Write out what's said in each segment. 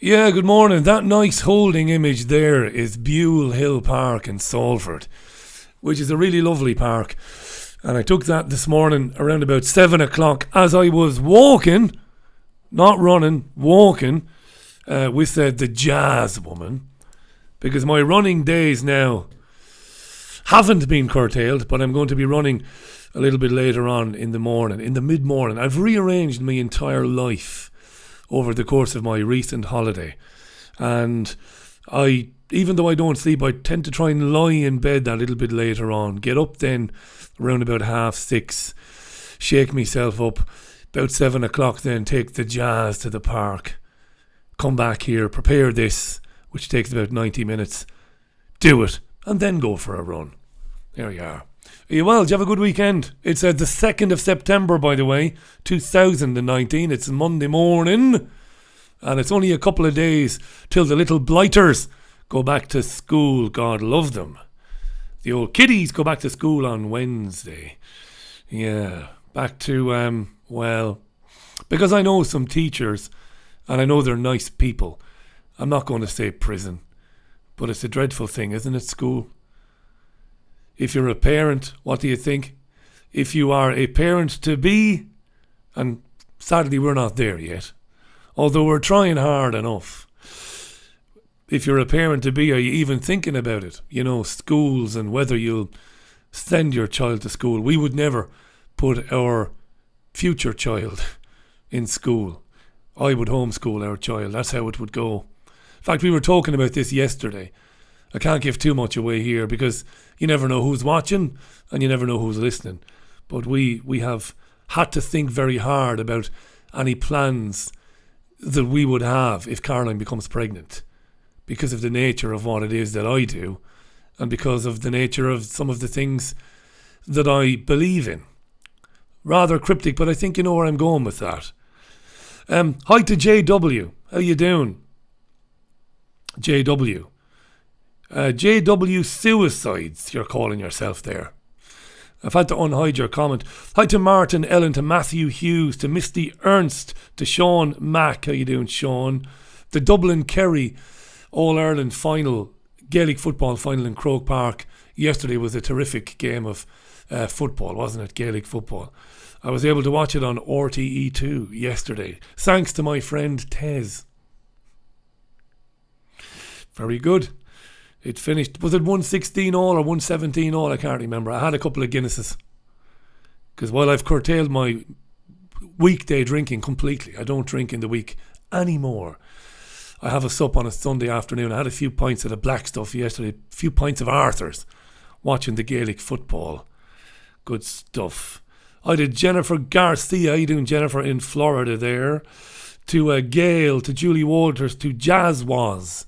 Yeah, good morning. That nice holding image there is Buell Hill Park in Salford, which is a really lovely park. And I took that this morning around about 7 o'clock as I was walking, not running, walking, with the jazz woman. Because my running days now haven't been curtailed, but I'm going to be running a little bit later on in the morning, in the mid-morning. I've rearranged my entire life over the course of my recent holiday. And even though I don't sleep, I tend to try and lie in bed that little bit later on. Get up then around about 6:30, shake myself up. About 7 o'clock then take the jazz to the park. Come back here, prepare this, which takes about 90 minutes. Do it, and then go for a run. There you are. Are you well? Did you have a good weekend? It's the 2nd of September, by the way, 2019. It's Monday morning. And it's only a couple of days till the little blighters go back to school. God love them. The old kiddies go back to school on Wednesday. Yeah, back to, because I know some teachers and I know they're nice people. I'm not going to say prison, but it's a dreadful thing, isn't it, school? If you're a parent, what do you think? If you are a parent-to-be, and sadly we're not there yet, although we're trying hard enough. If you're a parent-to-be, are you even thinking about it? You know, schools and whether you'll send your child to school. We would never put our future child in school. I would homeschool our child. That's how it would go. In fact, we were talking about this yesterday. I can't give too much away here because you never know who's watching and you never know who's listening. But we have had to think very hard about any plans that we would have if Caroline becomes pregnant, because of the nature of what it is that I do and because of the nature of some of the things that I believe in. Rather cryptic, but I think you know where I'm going with that. Hi to JW. How you doing? JW. JW Suicides, you're calling yourself there. I've had to unhide your comment. Hi to Martin Ellen, to Matthew Hughes, to Misty Ernst, to Sean Mack. How you doing, Sean? The Dublin Kerry All-Ireland final, Gaelic football final in Croke Park yesterday was a terrific game of football, wasn't it? Gaelic football. I was able to watch it on RTE2 yesterday, thanks to my friend Tez. Very good. It finished, was it 116 all or 117 all? I can't remember. I had a couple of Guinnesses. Because while I've curtailed my weekday drinking completely, I don't drink in the week anymore. I have a sup on a Sunday afternoon. I had a few pints of the black stuff yesterday, a few pints of Arthur's, watching the Gaelic football. Good stuff. I did Jennifer Garcia. How you doing, Jennifer, in Florida there? To Gail, to Julie Walters, to Jazzwaz.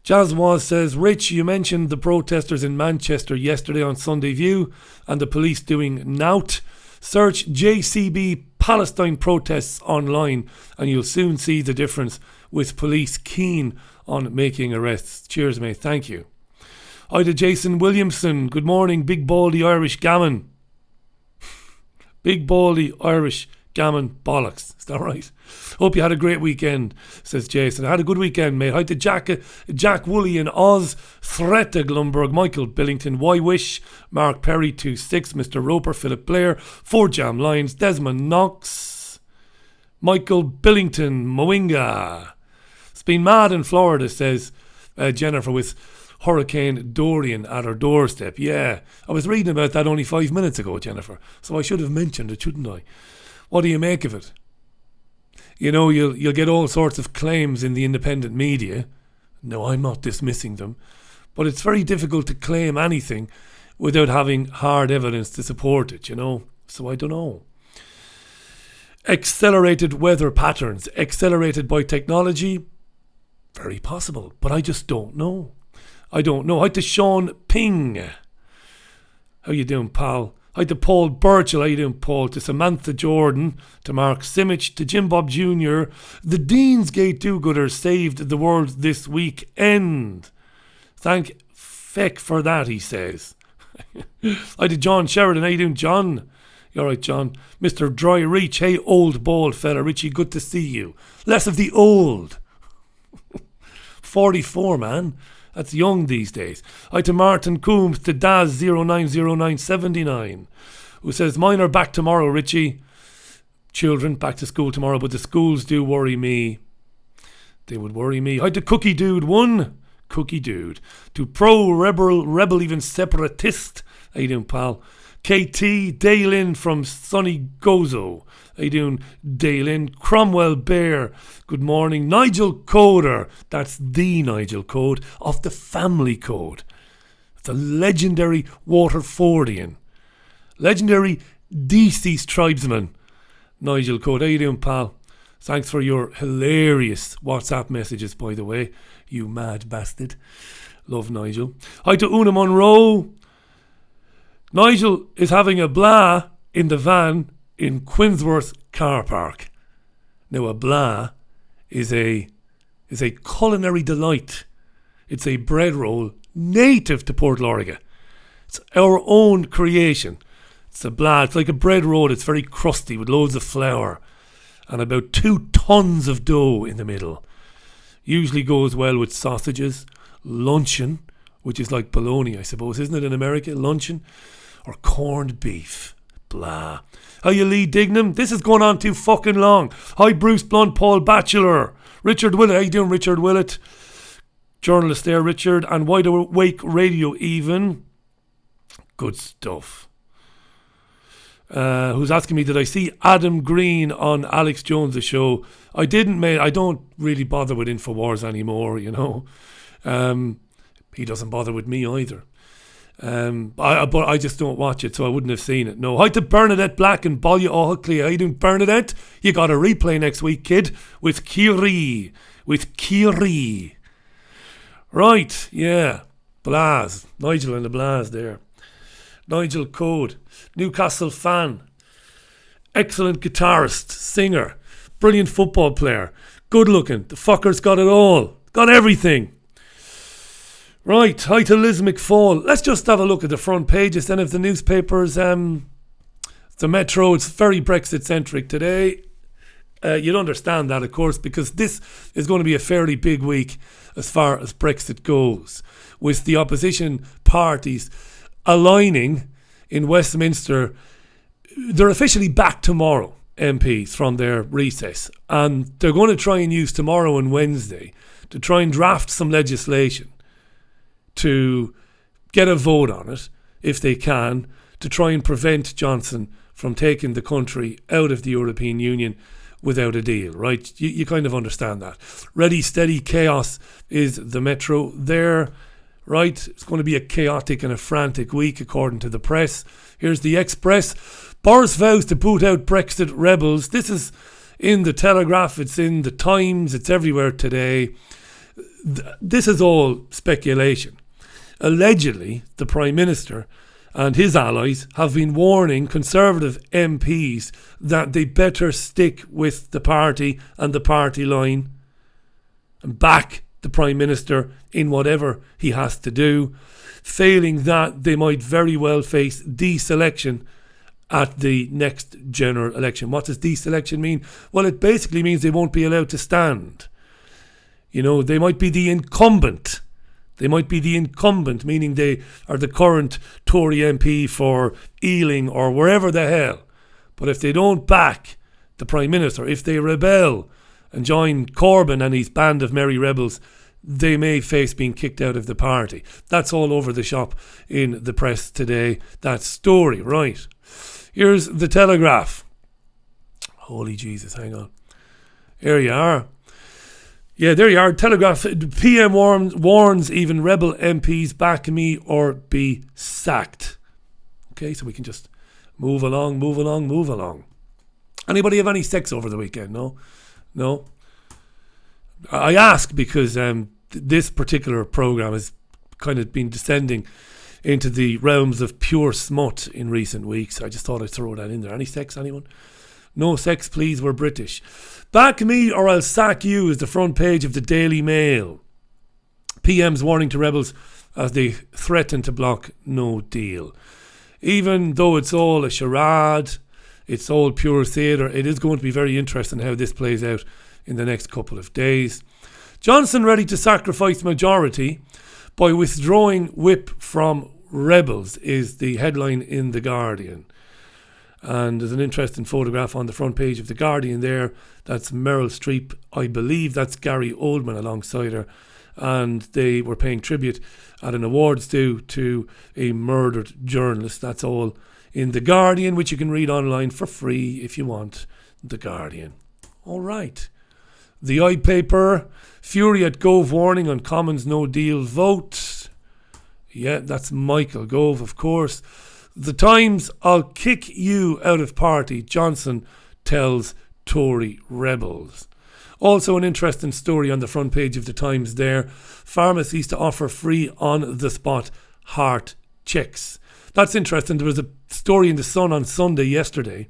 Jazzwaz says, Rich, you mentioned the protesters in Manchester yesterday on Sunday View and the police doing nout. Search JCB Palestine protests online and you'll soon see the difference, with police keen on making arrests. Cheers, mate. Thank you. Hi to Jason Williamson. Good morning, Big Baldy Irish Gammon. Big Baldy Irish Gammon bollocks. Is that right? Hope you had a great weekend, says Jason. I had a good weekend, mate. Hi to Jack Woolley in Oz, Threta Glumberg, Michael Billington, Why Wish, Mark Perry, 2-6, Mr. Roper, Philip Blair, 4 Jam Lions, Desmond Knox, Michael Billington, Moinga. It's been mad in Florida, says Jennifer, with Hurricane Dorian at her doorstep. Yeah, I was reading about that only 5 minutes ago, Jennifer, so I should have mentioned it, shouldn't I? What do you make of it? You know, you'll get all sorts of claims in the independent media. No, I'm not dismissing them. But it's very difficult to claim anything without having hard evidence to support it, you know. So I don't know. Accelerated weather patterns, accelerated by technology? Very possible, but I just don't know. I don't know. Hi to Sean Ping. How you doing, pal? Hi to Paul Burchell. How you doing, Paul? To Samantha Jordan, to Mark Simic, to Jim Bob Jr. The Deansgate do-gooders saved the world this weekend. Thank feck for that, he says. Hi to John Sheridan. How you doing, John? You alright, John? Mr. Dry Reach. Hey, old bald fella. Richie, good to see you. Less of the old. 44, man. That's young these days. Hi to Martin Coombs, to Daz090979, who says, mine are back tomorrow, Richie. Children back to school tomorrow, but the schools do worry me. They would worry me. Hi to Cookie Dude 1. Cookie Dude. To Pro Rebel even Separatist. How you doing, pal? KT Daylin from Sunny Gozo. How you doing, Daylin? Cromwell Bear. Good morning. Nigel Coder. That's the Nigel Code of the Family Code. It's a legendary Waterfordian. Legendary deceased tribesman. Nigel Code. How you doing, pal? Thanks for your hilarious WhatsApp messages, by the way. You mad bastard. Love Nigel. Hi to Una Monroe. Nigel is having a blah in the van in Quinsworth car park. Now a blah is a culinary delight. It's a bread roll native to Port Lorga. It's our own creation. It's a blah. It's like a bread roll. It's very crusty with loads of flour and about 2 tons of dough in the middle. Usually goes well with sausages, luncheon, which is like bologna, I suppose, isn't it in America? Luncheon, or corned beef. Blah. How you, Lee Dignam? This is going on too fucking long. Hi, Bruce Blunt, Paul Batchelor, Richard Willett. How you doing, Richard Willett? Journalist there, Richard, and Wide Awake Radio even. Good stuff. Who's asking me, did I see Adam Green on Alex Jones' show? I didn't, mate. I don't really bother with InfoWars anymore, you know. He doesn't bother with me either. But I just don't watch it, so I wouldn't have seen it. No. Hi to Bernadette Black and Bollia O'Huckley. How you doing, Bernadette? You got a replay next week, kid, with Kiri. Right, yeah. Blaz. Nigel and the Blaz there. Nigel Code. Newcastle fan. Excellent guitarist, singer, brilliant football player, good looking. The fucker's got it all. Got everything. Right, hi to Liz McFall. Let's just have a look at the front pages then of the newspapers. The Metro, it's very Brexit centric today. You'd understand that, of course, because this is going to be a fairly big week as far as Brexit goes, with the opposition parties aligning in Westminster. They're officially back tomorrow, MPs, from their recess, and they're going to try and use tomorrow and Wednesday to try and draft some legislation to get a vote on it, if they can, to try and prevent Johnson from taking the country out of the European Union without a deal, right? You kind of understand that. Ready, steady, chaos is the Metro there, right? It's going to be a chaotic and a frantic week, according to the press. Here's the Express. Boris vows to boot out Brexit rebels. This is in the Telegraph, it's in the Times, it's everywhere today. This is all speculation. Allegedly, the Prime Minister and his allies have been warning Conservative MPs that they better stick with the party and the party line and back the Prime Minister in whatever he has to do. Failing that, they might very well face deselection at the next general election. What does deselection mean? Well, it basically means they won't be allowed to stand. You know, they might be the incumbent. They might be the incumbent, meaning they are the current Tory MP for Ealing or wherever the hell. But if they don't back the Prime Minister, if they rebel and join Corbyn and his band of merry rebels, they may face being kicked out of the party. That's all over the shop in the press today, that story, right? Here's the Telegraph. Holy Jesus, hang on. Here you are. Yeah, there you are. Telegraph. PM warns even rebel MPs, back me or be sacked. Okay, so we can just move along. Anybody have any sex over the weekend? No? I ask because this particular programme has kind of been descending into the realms of pure smut in recent weeks. I just thought I'd throw that in there. Any sex, anyone? No sex, please, we're British. Back me or I'll sack you is the front page of the Daily Mail. PM's warning to rebels as they threaten to block no deal. Even though it's all a charade, it's all pure theatre, it is going to be very interesting how this plays out in the next couple of days. Johnson ready to sacrifice majority by withdrawing whip from rebels is the headline in The Guardian. And there's an interesting photograph on the front page of The Guardian there. That's Meryl Streep. I believe that's Gary Oldman alongside her. And they were paying tribute at an awards due to a murdered journalist. That's all in The Guardian, which you can read online for free if you want. The Guardian. All right. The iPaper. Fury at Gove warning on Commons no deal vote. Yeah, that's Michael Gove, of course. The Times, I'll kick you out of party, Johnson tells Tory rebels. Also an interesting story on the front page of the Times there. Pharmacies to offer free on-the-spot heart checks. That's interesting. There was a story in The Sun on Sunday yesterday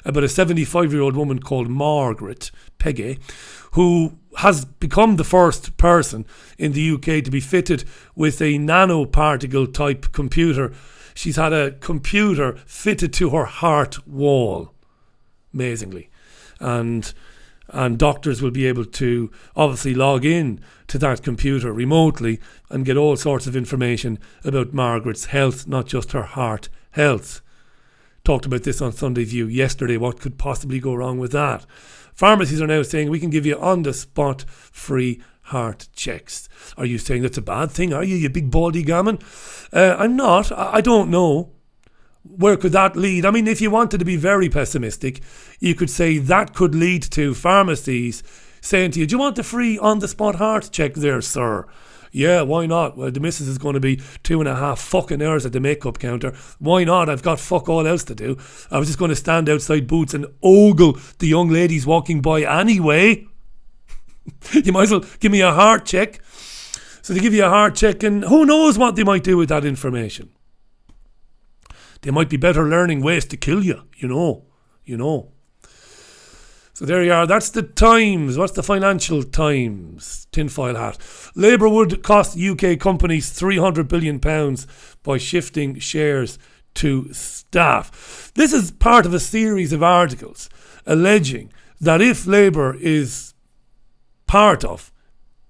about a 75-year-old woman called Margaret Peggy, who has become the first person in the UK to be fitted with a nanoparticle type computer. She's had a computer fitted to her heart wall, amazingly. And doctors will be able to obviously log in to that computer remotely and get all sorts of information about Margaret's health, not just her heart health. Talked about this on Sunday View yesterday. What could possibly go wrong with that? Pharmacies are now saying we can give you on-the-spot free heart checks. Are you saying that's a bad thing? Are you big baldy gammon? I'm not. I don't know. Where could that lead? I mean, if you wanted to be very pessimistic, you could say that could lead to pharmacies saying to you, do you want the free on-the-spot heart check there, sir? Yeah, why not? Well, the missus is going to be 2.5 fucking hours at the makeup counter. Why not? I've got fuck all else to do. I was just going to stand outside Boots and ogle the young ladies walking by anyway. You might as well give me a heart check. So they give you a heart check, and who knows what they might do with that information. They might be better learning ways to kill you, you know. So there you are. That's the Times. What's the Financial Times? Tinfoil hat. Labour would cost UK companies £300 billion by shifting shares to staff. This is part of a series of articles alleging that if Labour is part of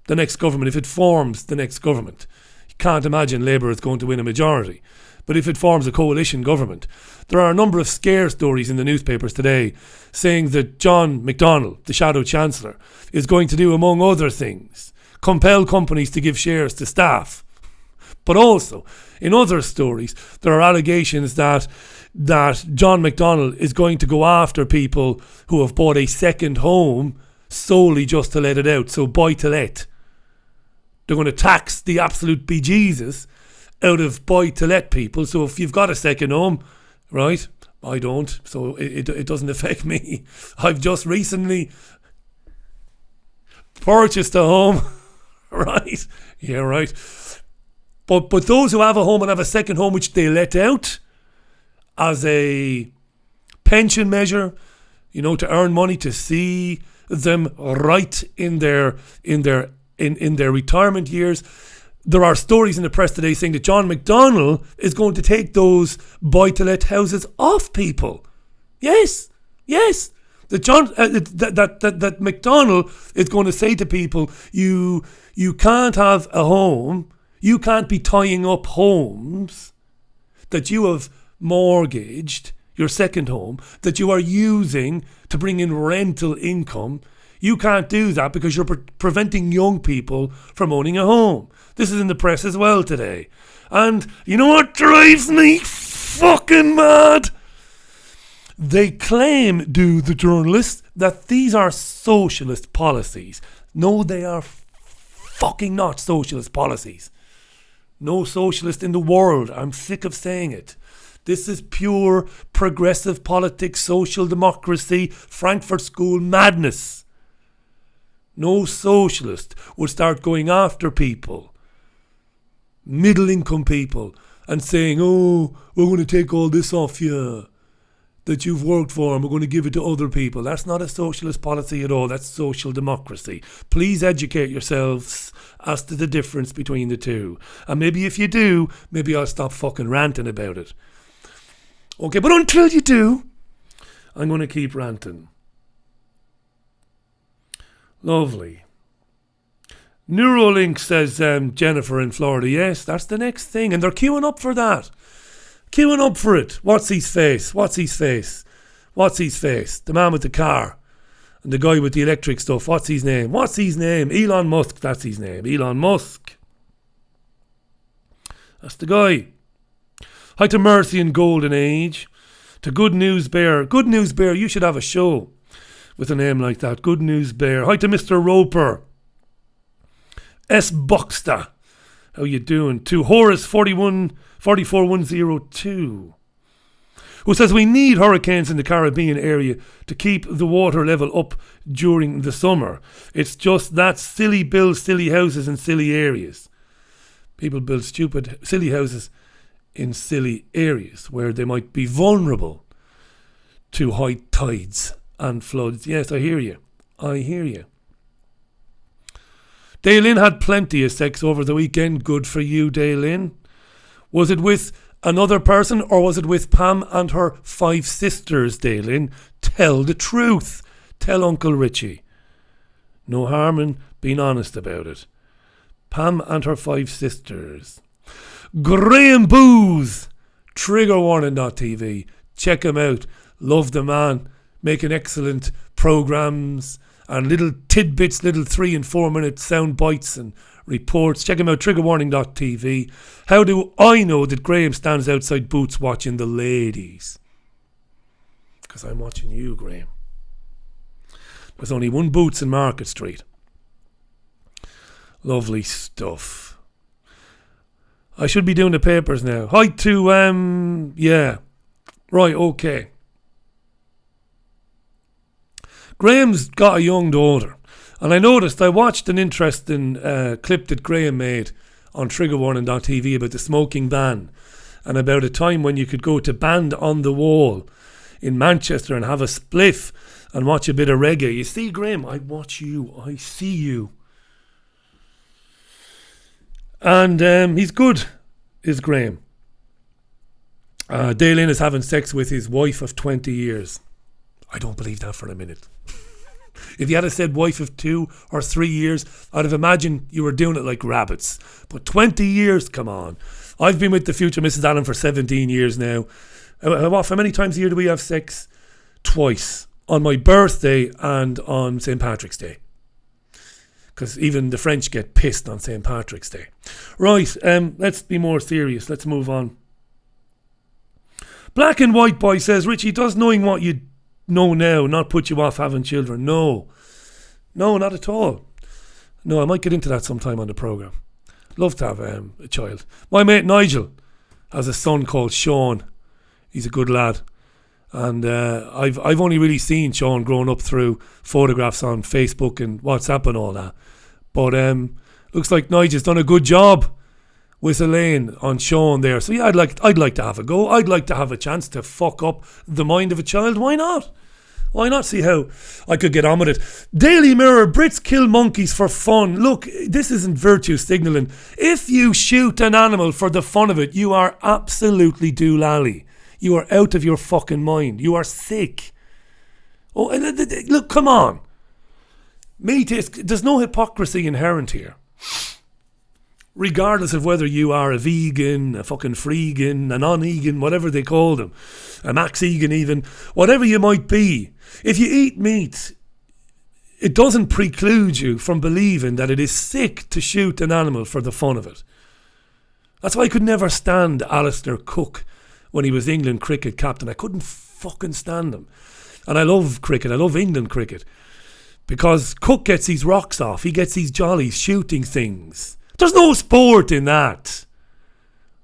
the next government, if it forms the next government, you can't imagine Labour is going to win a majority. But if it forms a coalition government, there are a number of scare stories in the newspapers today saying that John McDonnell, the Shadow Chancellor, is going to do, among other things, compel companies to give shares to staff. But also, in other stories, there are allegations that John McDonnell is going to go after people who have bought a second home solely just to let it out, so buy to let. They're going to tax the absolute bejesus out of buy-to-let people. So if you've got a second home, right, I don't, so it doesn't affect me. I've just recently purchased a home, right? Yeah, right. But those who have a home and have a second home which they let out as a pension measure, you know, to earn money, to see them right in their retirement years. There are stories in the press today saying that John McDonnell is going to take those buy-to-let houses off people. Yes. That McDonnell is going to say to people, you can't have a home, you can't be tying up homes that you have mortgaged, your second home, that you are using to bring in rental income. You can't do that because you're preventing young people from owning a home. This is in the press as well today. And you know what drives me fucking mad? They claim, do the journalists, that these are socialist policies. No, they are fucking not socialist policies. No socialist in the world. I'm sick of saying it. This is pure progressive politics, social democracy, Frankfurt School madness. No socialist would start going after people, middle income people, and saying, oh, we're going to take all this off you that you've worked for and we're going to give it to other people. That's not a socialist policy at all. That's social democracy. Please educate yourselves as to the difference between the two. And maybe if you do, maybe I'll stop fucking ranting about it. Okay, but until you do, I'm going to keep ranting. Lovely. Neuralink, says Jennifer in Florida. Yes, that's the next thing. And they're queuing up for that. Queuing up for it. What's his face? The man with the car. And the guy with the electric stuff. What's his name? Elon Musk. That's his name. Elon Musk. That's the guy. Hi to Mercy in Golden Age. To Good News Bear. Good News Bear, you should have a show with a name like that. Good News Bear. Hi to Mr. Roper. S. Buxta. How you doing? To Horace 44102. Who says we need hurricanes in the Caribbean area to keep the water level up during the summer. It's just that silly houses in silly areas. People build stupid, silly houses in silly areas where they might be vulnerable to high tides and floods. Yes, I hear you. Daylin had plenty of sex over the weekend. Good for you, Daylin. Was it with another person or was it with Pam and her 5 sisters, Daylin? Tell the truth. Tell Uncle Richie. No harm in being honest about it. Pam and her 5 sisters. Graham Booth. Triggerwarning.tv. Check him out. Love the man. Making excellent programmes and little tidbits, little 3 and 4 minute sound bites and reports. Check him out, triggerwarning.tv. How do I know that Graham stands outside Boots watching the ladies? Because I'm watching you, Graham. There's only one Boots in Market Street. Lovely stuff. I should be doing the papers now. Hi to, yeah. Right, okay. Graham's got a young daughter. And I watched an interesting clip that Graham made on triggerwarning.tv about the smoking ban and about a time when you could go to Band on the Wall in Manchester and have a spliff and watch a bit of reggae. You see, Graham, I watch you. I see you. And he's good, is Graham. Daylin is having sex with his wife of 20 years. I don't believe that for a minute. If you had said wife of 2 or 3 years, I'd have imagined you were doing it like rabbits. But 20 years, come on. I've been with the future Mrs. Allen for 17 years now. How many times a year do we have sex? Twice. On my birthday and on St. Patrick's Day. Because even the French get pissed on St. Patrick's Day. Right, let's be more serious. Let's move on. Black and White Boy says, Richie, does knowing what you know now not put you off having children? No, not at all. No, I might get into that sometime on the programme. Love to have a child. My mate Nigel has a son called Sean. He's a good lad. And I've only really seen Sean growing up through photographs on Facebook and WhatsApp and all that. But looks like Nigel's done a good job with Elaine on Sean there. So yeah, I'd like to have a go. I'd like to have a chance to fuck up the mind of a child. Why not? Why not? See how I could get on with it. Daily Mirror, Brits kill monkeys for fun. Look, this isn't virtue signalling. If you shoot an animal for the fun of it, you are absolutely doolally. You are out of your fucking mind. You are sick. Oh, look, come on. There's no hypocrisy inherent here. Regardless of whether you are a vegan, a fucking freegan, a non-egan, whatever they call them, a max-egan even, whatever you might be, if you eat meat, it doesn't preclude you from believing that it is sick to shoot an animal for the fun of it. That's why I could never stand Alistair Cook when he was England cricket captain. I couldn't fucking stand him. And I love cricket, I love England cricket, because Cook gets his rocks off, he gets his jollies shooting things. There's no sport in that.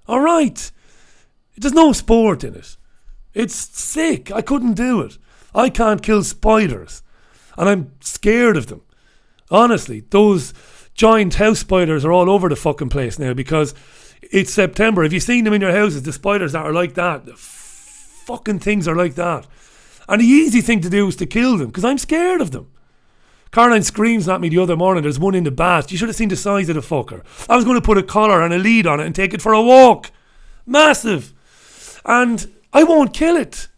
Alright? There's no sport in it. It's sick. I couldn't do it. I can't kill spiders. And I'm scared of them. Honestly, those giant house spiders are all over the fucking place now because it's September. Have you seen them in your houses? The spiders that are like that. The fucking things are like that. And the easy thing to do is to kill them because I'm scared of them. Caroline screams at me the other morning, there's one in the bath. You should have seen the size of the fucker. I was going to put a collar and a lead on it and take it for a walk. Massive. And I won't kill it.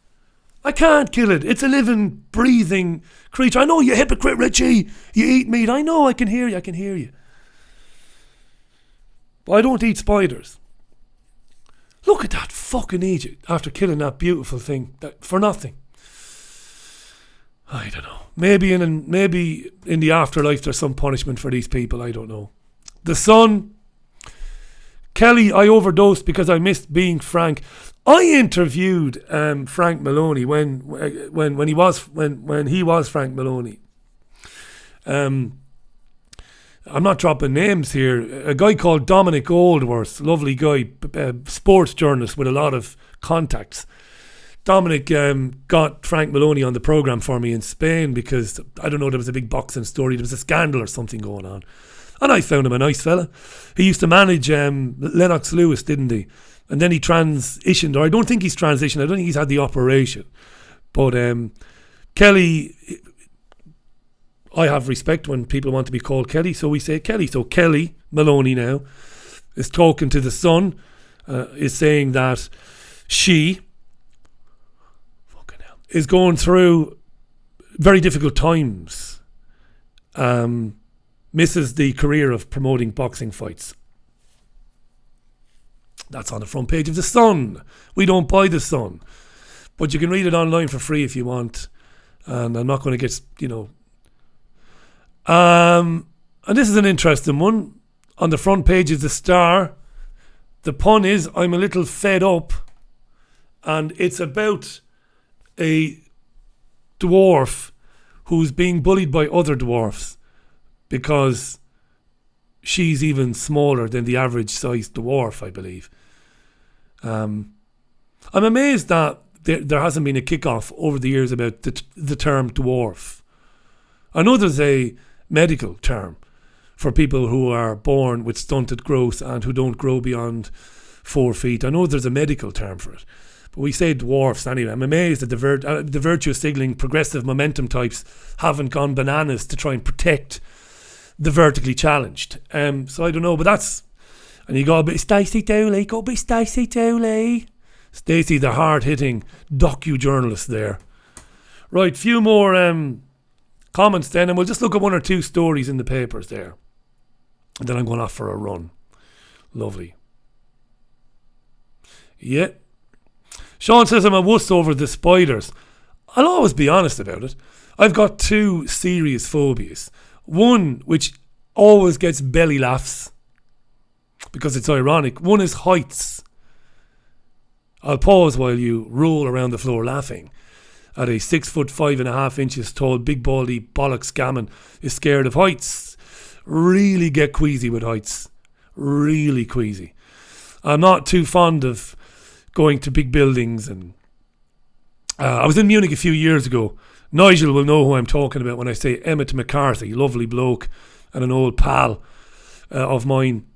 I can't kill it. It's a living, breathing creature. I know, you hypocrite, Richie. You eat meat. I know, I can hear you. But I don't eat spiders. Look at that fucking Egypt after killing that beautiful thing for nothing. I don't know. Maybe in the afterlife there's some punishment for these people. I don't know. The Sun. Kelly, I overdosed because I missed being Frank. I interviewed Frank Maloney when he was Frank Maloney. I'm not dropping names here. A guy called Dominic Oldworth, lovely guy, sports journalist with a lot of contacts. Dominic got Frank Maloney on the programme for me in Spain because, I don't know, there was a big boxing story. There was a scandal or something going on. And I found him a nice fella. He used to manage Lennox Lewis, didn't he? And then he transitioned, or I don't think he's transitioned. I don't think he's had the operation. But Kelly, I have respect when people want to be called Kelly, so we say Kelly. So Kelly Maloney now is talking to the Sun, is saying that she is going through very difficult times. Misses the career of promoting boxing fights. That's on the front page of the Sun. We don't buy the Sun, but you can read it online for free if you want. And I'm not going to get, and this is an interesting one. On the front page is the Star. The pun is, I'm a little fed up. And it's about a dwarf who's being bullied by other dwarfs because she's even smaller than the average sized dwarf, I believe. I'm amazed that there hasn't been a kick-off over the years about the term dwarf. I know there's a medical term for people who are born with stunted growth and who don't grow beyond 4 feet. I know there's a medical term for it. But we say dwarfs anyway. I'm amazed that the virtue signaling progressive momentum types haven't gone bananas to try and protect the vertically challenged. So I don't know, but that's... And you got a bit of Stacey Dooley. Got a bit of Stacey Dooley. Stacey, the hard-hitting docu-journalist there. Right, few more comments then, and we'll just look at one or two stories in the papers there. And then I'm going off for a run. Lovely. Yeah. Sean says I'm a wuss over the spiders. I'll always be honest about it. I've got two serious phobias. One, which always gets belly laughs, because it's ironic. One is heights. I'll pause while you roll around the floor laughing. At a 6'5.5" tall, big baldy bollocks gammon is scared of heights. Really get queasy with heights. Really queasy. I'm not too fond of going to big buildings, and I was in Munich a few years ago. Nigel will know who I'm talking about when I say Emmett McCarthy, lovely bloke and an old pal of mine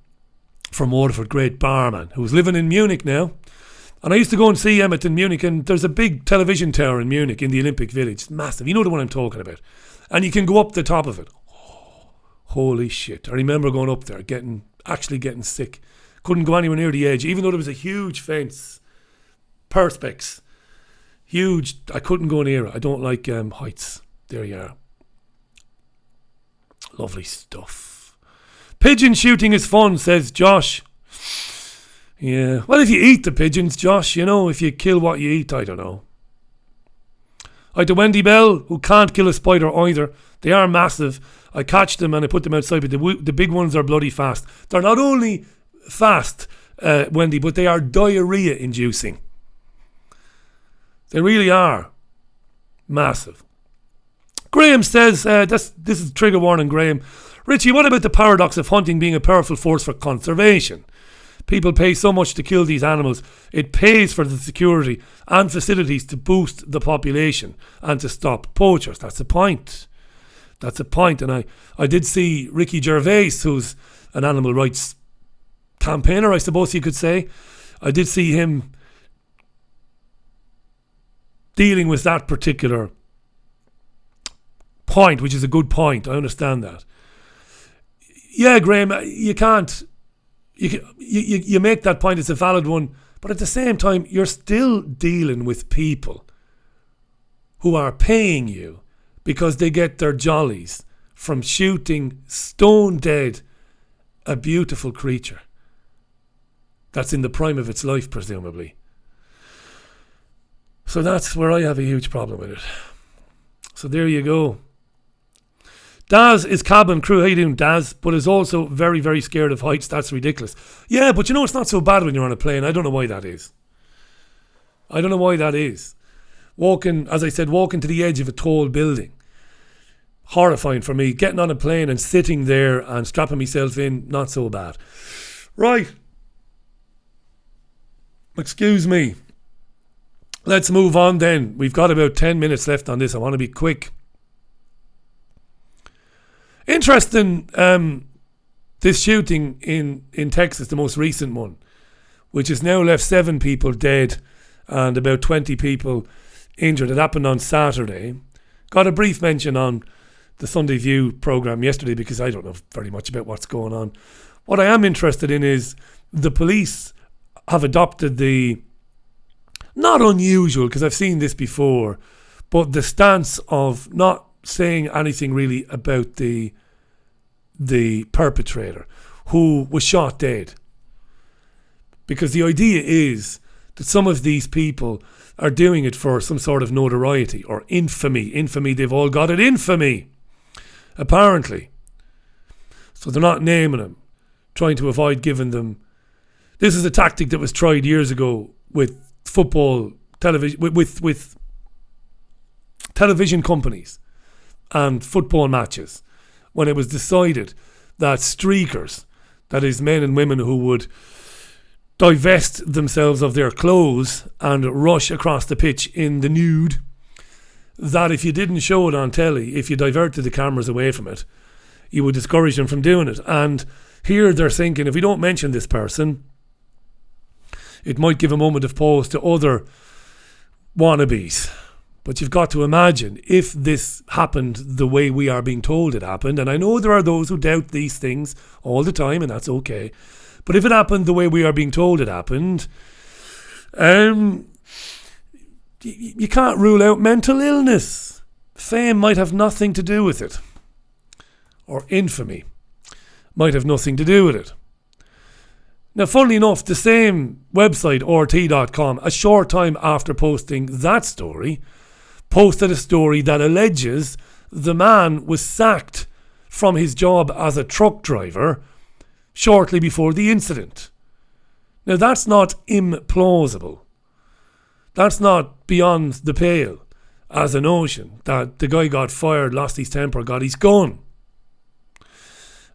from Waterford, great barman, who's living in Munich now. And I used to go and see Emmett in Munich, and there's a big television tower in Munich in the Olympic Village. It's massive. You know the one I'm talking about. And you can go up the top of it. Oh, holy shit. I remember going up there, actually getting sick. Couldn't go anywhere near the edge, even though there was a huge fence. Perspex. Huge. I couldn't go near it. I don't like heights. There you are. Lovely stuff. Pigeon shooting is fun, says Josh. Yeah. Well, if you eat the pigeons, Josh, if you kill what you eat, I don't know. Hi to Wendy Bell, who can't kill a spider either. They are massive. I catch them and I put them outside, but the big ones are bloody fast. They're not only fast, Wendy, but they are diarrhea inducing. They really are massive. Graham says, this is trigger warning, Graham. Richie, what about the paradox of hunting being a powerful force for conservation? People pay so much to kill these animals. It pays for the security and facilities to boost the population and to stop poachers. That's a point. And I did see Ricky Gervais, who's an animal rights campaigner, I suppose you could say. I did see him dealing with that particular point, which is a good point. I understand that. Yeah, Graham, you can't. You make that point, it's a valid one, but at the same time, you're still dealing with people who are paying you because they get their jollies from shooting stone dead a beautiful creature. that's in the prime of its life, presumably. So that's where I have a huge problem with it. So there you go. Daz is cabin crew. How you doing, Daz? But is also very, very scared of heights. That's ridiculous. Yeah, but it's not so bad when you're on a plane. I don't know why that is. Walking to the edge of a tall building. Horrifying for me. Getting on a plane and sitting there and strapping myself in, not so bad. Right. Excuse me. Let's move on then. We've got about 10 minutes left on this. I want to be quick. Interesting, this shooting in Texas, the most recent one, which has now left 7 people dead and about 20 people injured. It happened on Saturday. Got a brief mention on the Sunday View programme yesterday because I don't know very much about what's going on. What I am interested in is the police have adopted the, not unusual because I've seen this before, but the stance of not saying anything really about the perpetrator who was shot dead. Because the idea is that some of these people are doing it for some sort of notoriety or infamy. Infamy, they've all got it, infamy, apparently. So they're not naming them, trying to avoid giving them. This is a tactic that was tried years ago with football television, with television companies and football matches, when it was decided that streakers, that is men and women who would divest themselves of their clothes and rush across the pitch in the nude, that if you didn't show it on telly, if you diverted the cameras away from it, you would discourage them from doing it. And here they're thinking, if we don't mention this person, it might give a moment of pause to other wannabes. But you've got to imagine if this happened the way we are being told it happened, and I know there are those who doubt these things all the time, and that's okay. But if it happened the way we are being told it happened, you can't rule out mental illness. Fame might have nothing to do with it. Or infamy might have nothing to do with it. Now, funnily enough, the same website, RT.com, a short time after posting that story, posted a story that alleges the man was sacked from his job as a truck driver shortly before the incident. Now, that's not implausible. That's not beyond the pale as a notion that the guy got fired, lost his temper, got his gun.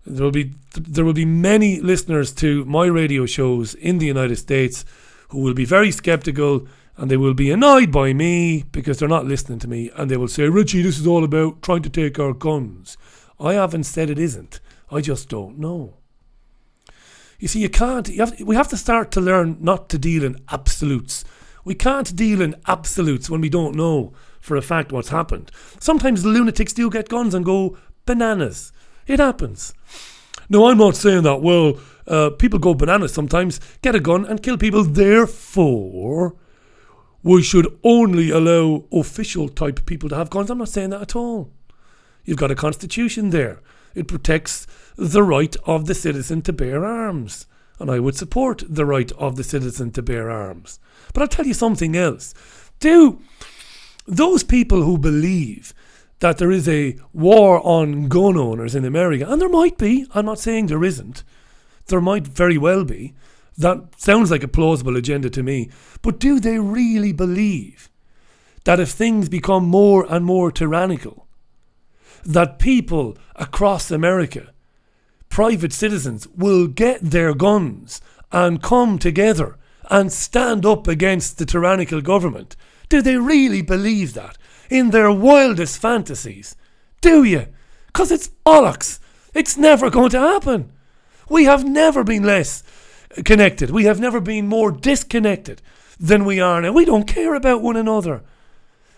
There will be many listeners to my radio shows in the United States who will be very sceptical, and they will be annoyed by me because they're not listening to me, and they will say, Richie, this is all about trying to take our guns. I haven't said it isn't. I just don't know. You see, we have to start to learn not to deal in absolutes. We can't deal in absolutes when we don't know for a fact what's happened. Sometimes lunatics do get guns and go bananas. It happens. No, I'm not saying that. Well, people go bananas sometimes, get a gun and kill people. Therefore, we should only allow official type people to have guns. I'm not saying that at all. You've got a constitution there. It protects the right of the citizen to bear arms. And I would support the right of the citizen to bear arms. But I'll tell you something else. Those people who believe that there is a war on gun owners in America, and there might be, I'm not saying there isn't, there might very well be, that sounds like a plausible agenda to me, but do they really believe that if things become more and more tyrannical, that people across America, private citizens, will get their guns and come together and stand up against the tyrannical government? Do they really believe that in their wildest fantasies? Do you? Because it's bollocks. It's never going to happen. We have never been less connected. We have never been more disconnected than we are now. We don't care about one another.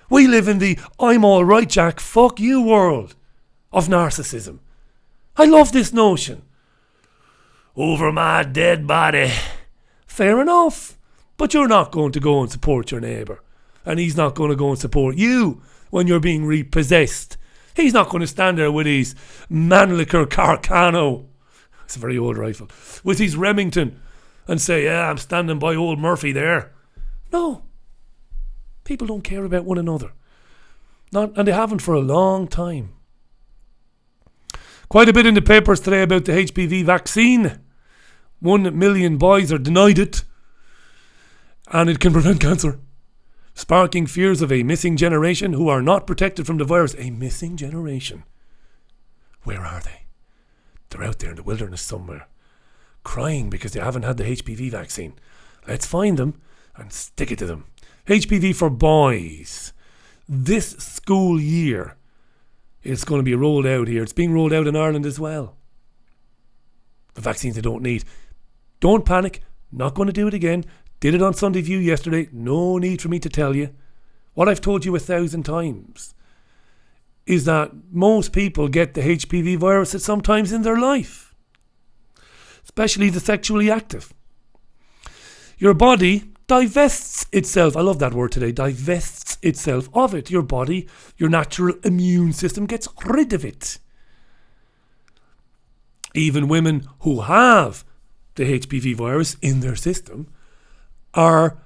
We live in the I'm all right, Jack, fuck you world of narcissism. I love this notion. Over my dead body. Fair enough. But you're not going to go and support your neighbour. And he's not going to go and support you when you're being repossessed. He's not going to stand there with his Mannlicher Carcano. It's a very old rifle. With his Remington and say, yeah, I'm standing by old Murphy there. No. People don't care about one another. And they haven't for a long time. Quite a bit in the papers today about the HPV vaccine. 1 million boys are denied it. And it can prevent cancer. Sparking fears of a missing generation who are not protected from the virus. A missing generation. Where are they? They're out there in the wilderness somewhere, crying because they haven't had the HPV vaccine. Let's find them and stick it to them. HPV for boys. This school year, it's going to be rolled out here. It's being rolled out in Ireland as well. The vaccines they don't need. Don't panic. Not going to do it again. Did it on Sunday View yesterday. No need for me to tell you. What I've told you 1,000 times is that most people get the HPV virus at some times in their life, especially the sexually active. Your body divests itself, I love that word today, divests itself of it. Your body, your natural immune system gets rid of it. Even women who have the HPV virus in their system are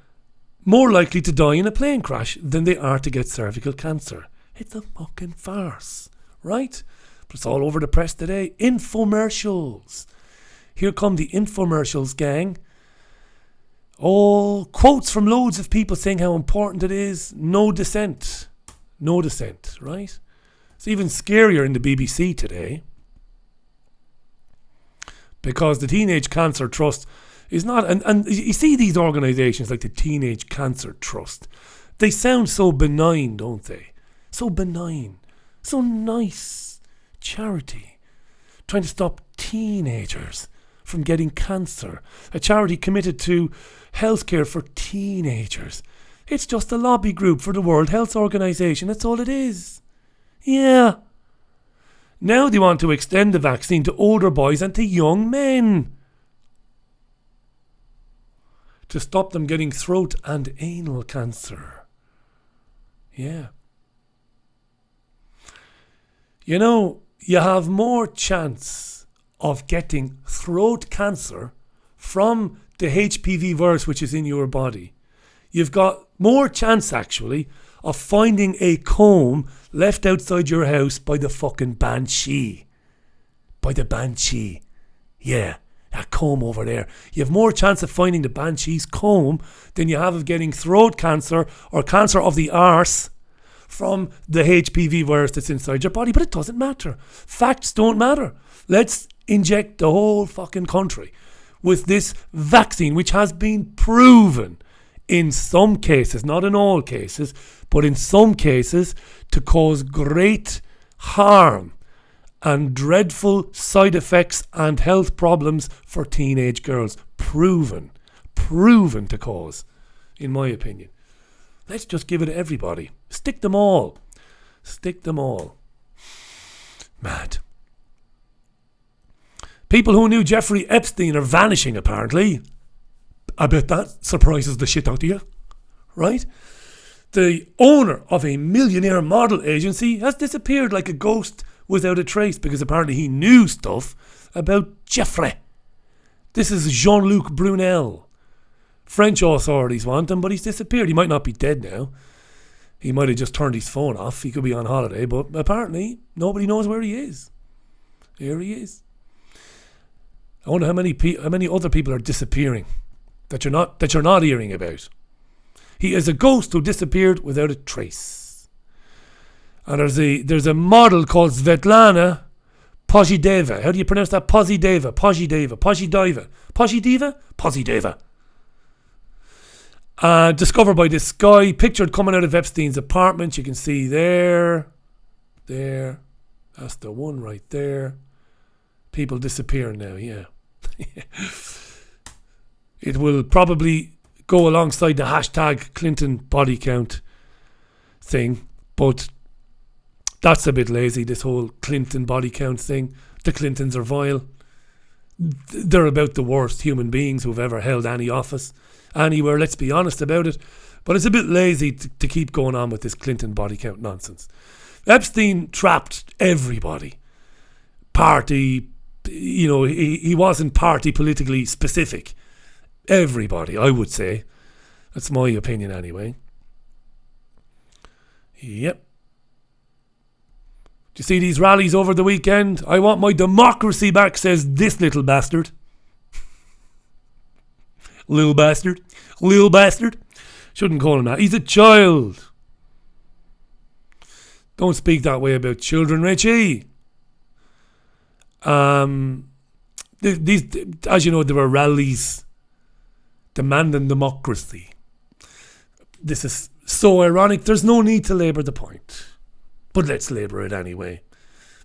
more likely to die in a plane crash than they are to get cervical cancer. It's a fucking farce, right? But it's all over the press today. Infomercials. Here come the infomercials, gang. All quotes from loads of people saying how important it is. No dissent. No dissent, right? It's even scarier in the BBC today. Because the Teenage Cancer Trust is not... And you see these organisations like the Teenage Cancer Trust. They sound so benign, don't they? So benign, so nice. Charity. Trying to stop teenagers from getting cancer. A charity committed to healthcare for teenagers. It's just a lobby group for the World Health Organization. That's all it is. Yeah. Now they want to extend the vaccine to older boys and to young men, to stop them getting throat and anal cancer. Yeah. You know, you have more chance of getting throat cancer from the HPV virus which is in your body. You've got more chance, actually, of finding a comb left outside your house by the fucking banshee. By the banshee. Yeah, that comb over there. You have more chance of finding the banshee's comb than you have of getting throat cancer or cancer of the arse from the HPV virus that's inside your body. But it doesn't matter. Facts don't matter. Let's inject the whole fucking country with this vaccine, which has been proven in some cases, not in all cases, but in some cases, to cause great harm and dreadful side effects and health problems for teenage girls. Proven to cause, in my opinion. Let's just give it to everybody. Stick them all. Mad. People who knew Jeffrey Epstein are vanishing, apparently. I bet that surprises the shit out of you. Right? The owner of a millionaire model agency has disappeared like a ghost without a trace, because apparently he knew stuff about Jeffrey. This is Jean-Luc Brunel. French authorities want him, but he's disappeared. He might not be dead now. He might have just turned his phone off. He could be on holiday, but apparently nobody knows where he is. Here he is. I wonder how many other people are disappearing that you're not hearing about. He is a ghost who disappeared without a trace. And there's a model called Svetlana Pozhideva. How do you pronounce that? Pozhideva. Discovered by this guy, pictured coming out of Epstein's apartment. You can see there. That's the one right there. People disappearing now, yeah. It will probably go alongside the hashtag Clinton body count thing, but that's a bit lazy, this whole Clinton body count thing. The Clintons are vile. They're about the worst human beings who've ever held any office anywhere, let's be honest about it. But it's a bit lazy to keep going on with this Clinton body count nonsense. Epstein trapped everybody. Party, he wasn't party politically specific. Everybody, I would say. That's my opinion anyway. Yep. Do you see these rallies over the weekend? I want my democracy back, says this little bastard. Little bastard. Little bastard. Shouldn't call him that. He's a child. Don't speak that way about children, Richie. These, as you know, there were rallies demanding democracy. This is so ironic. There's no need to labour the point. But let's labour it anyway.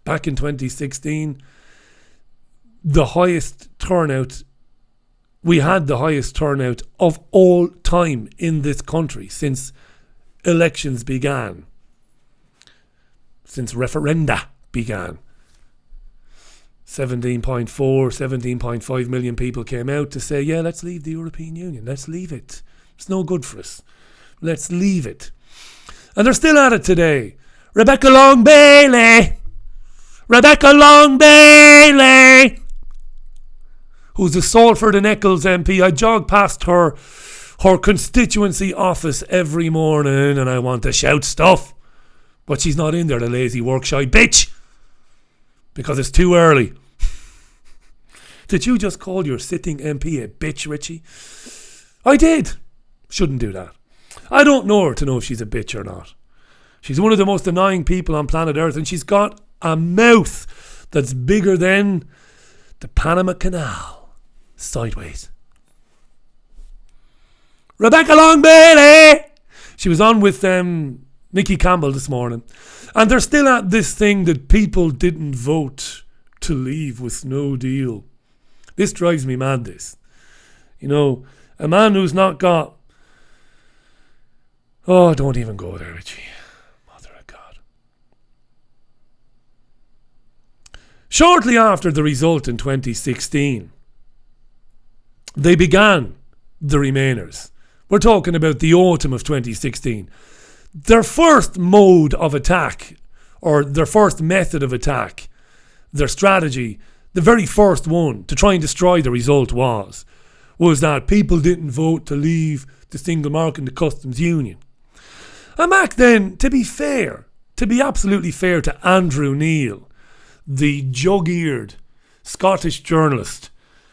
Back in 2016, the highest turnout, we had the highest turnout of all time in this country since elections began. Since referenda began. 17.5 million people came out to say, yeah, let's leave the European Union. Let's leave it. It's no good for us. Let's leave it. And they're still at it today. Rebecca Long Bailey, who's a Salford and Eccles MP. I jog past her constituency office every morning and I want to shout stuff. But she's not in there, the lazy work-shy bitch. Because it's too early. Did you just call your sitting MP a bitch, Richie? I did. Shouldn't do that. I don't know her to know if she's a bitch or not. She's one of the most annoying people on planet Earth, and she's got a mouth that's bigger than the Panama Canal. Sideways. Rebecca Long Bailey! She was on with Nicky Campbell this morning. And they're still at this thing that people didn't vote to leave with no deal. This drives me mad, this. You know, a man who's not got... Oh, don't even go there, Richie. Mother of God. Shortly after the result in 2016, they began, the Remainers. We're talking about the autumn of 2016. Their first mode of attack, or their first method of attack, their strategy, the very first one to try and destroy the result was that people didn't vote to leave the single market and the customs union. And back then, to be absolutely fair to Andrew Neil, the jug-eared Scottish journalist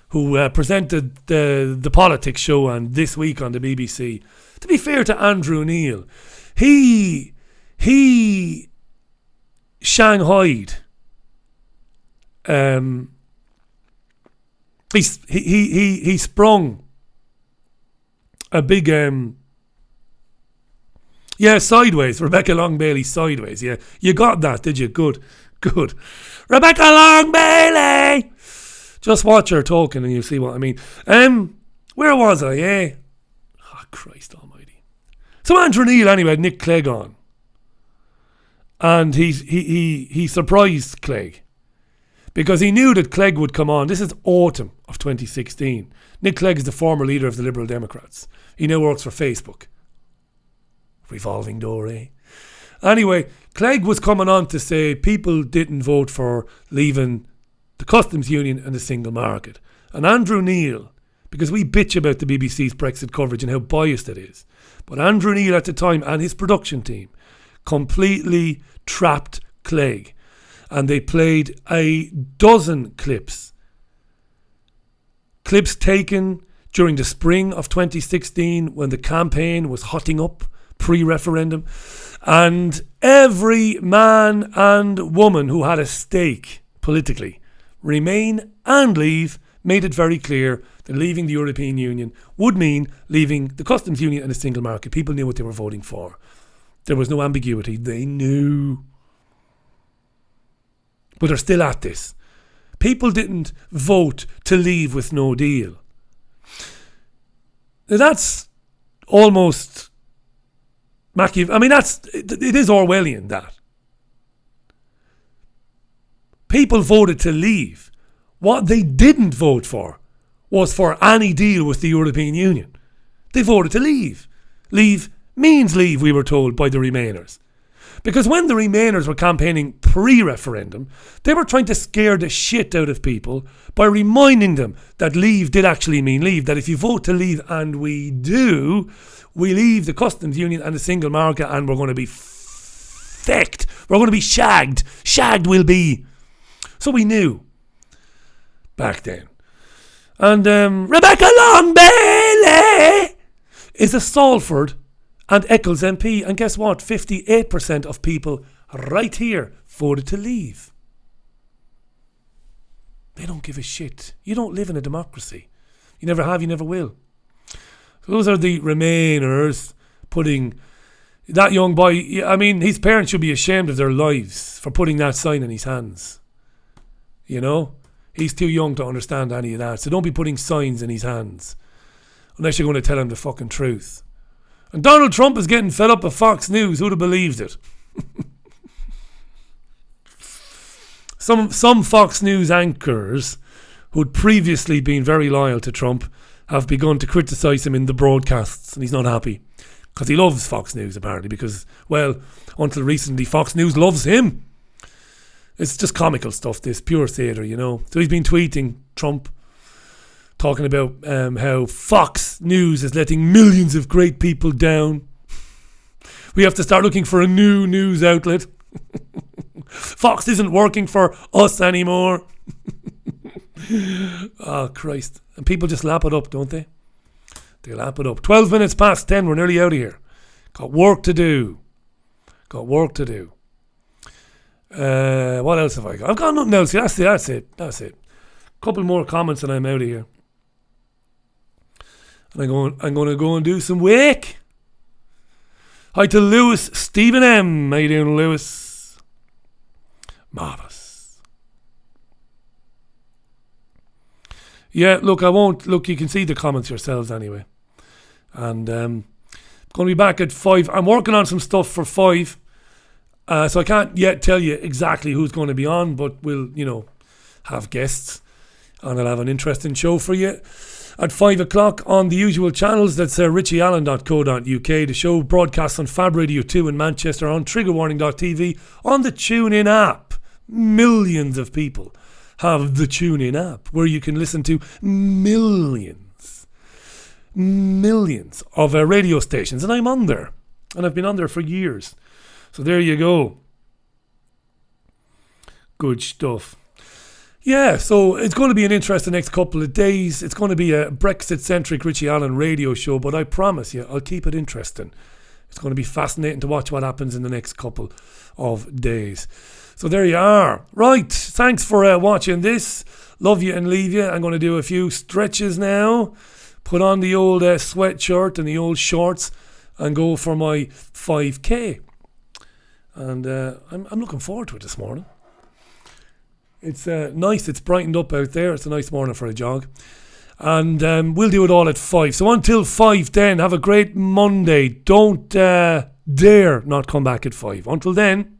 who presented the politics show and This Week on the BBC, to be fair to Andrew Neil, he shanghaied he sprung a big sideways. Rebecca Long Bailey sideways. Yeah, you got that, did you? Good. Rebecca Long Bailey. Just watch her talking and you'll see what I mean. Where was I? Oh, Christ Almighty. So Andrew Neil anyway had Nick Clegg on, and he surprised Clegg because he knew that Clegg would come on. This is autumn of 2016. Nick Clegg is the former leader of the Liberal Democrats. He now works for Facebook. Revolving door, eh? Anyway, Clegg was coming on to say people didn't vote for leaving the customs union and the single market. And Andrew Neil, because we bitch about the BBC's Brexit coverage and how biased it is, but Andrew Neil at the time and his production team completely trapped Clegg. And they played a dozen clips taken during the spring of 2016 when the campaign was hotting up pre-referendum, and every man and woman who had a stake politically, Remain and Leave, made it very clear that leaving the European Union would mean leaving the customs union and the single market. People knew what they were voting for. There was no ambiguity. They knew. But they're still at this. People didn't vote to leave with no deal. Now that's almost Machiavellian. I mean, it is Orwellian, that. People voted to leave. What they didn't vote for was for any deal with the European Union. They voted to leave. Leave means leave, we were told by the Remainers. Because when the Remainers were campaigning pre-referendum, they were trying to scare the shit out of people by reminding them that leave did actually mean leave. That if you vote to leave, and we do, we leave the customs union and the single market, and we're going to be fecked. We're going to be shagged. Shagged will be. So we knew back then. And Rebecca Long Bailey is a Salford and Eccles MP. And guess what? 58% of people right here voted to leave. They don't give a shit. You don't live in a democracy. You never have, you never will. So those are the Remainers putting that young boy. I mean, his parents should be ashamed of their lives for putting that sign in his hands. You know? He's too young to understand any of that. So don't be putting signs in his hands unless you're going to tell him the fucking truth. And Donald Trump is getting fed up with Fox News. Who'd have believed it? Some Fox News anchors who'd previously been very loyal to Trump have begun to criticise him in the broadcasts, and he's not happy. Because he loves Fox News, apparently, because, well, until recently, Fox News loves him. It's just comical stuff, this, pure theatre, you know. So he's been tweeting Trump, talking about how Fox News is letting millions of great people down. We have to start looking for a new news outlet. Fox isn't working for us anymore. Oh, Christ. And people just lap it up, don't they? They lap it up. 12 minutes past 10, we're nearly out of here. Got work to do. What else have I got? I've got nothing else. That's it. Couple more comments and I'm out of here. And I'm going to go and do some wake. Hi to Lewis Stephen M. How you doing, Lewis? Marvellous. Yeah, look, I won't. Look, you can see the comments yourselves anyway. And going to be back at 5. I'm working on some stuff for 5. So I can't yet tell you exactly who's going to be on, but we'll, have guests. And I'll have an interesting show for you at 5 o'clock on the usual channels. That's richieallen.co.uk. The show broadcasts on Fab Radio 2 in Manchester, on triggerwarning.tv, on the TuneIn app. Millions of people have the TuneIn app, where you can listen to millions of radio stations. And I'm on there. And I've been on there for years. So there you go. Good stuff. Yeah, so it's going to be an interesting next couple of days. It's going to be a Brexit-centric Richie Allen radio show, but I promise you, I'll keep it interesting. It's going to be fascinating to watch what happens in the next couple of days. So there you are. Right, thanks for watching this. Love you and leave you. I'm going to do a few stretches now. Put on the old sweatshirt and the old shorts and go for my 5K. And I'm looking forward to it this morning. It's nice. It's brightened up out there. It's a nice morning for a jog. And we'll do it all at 5. So until 5 then, have a great Monday. Don't dare not come back at 5. Until then,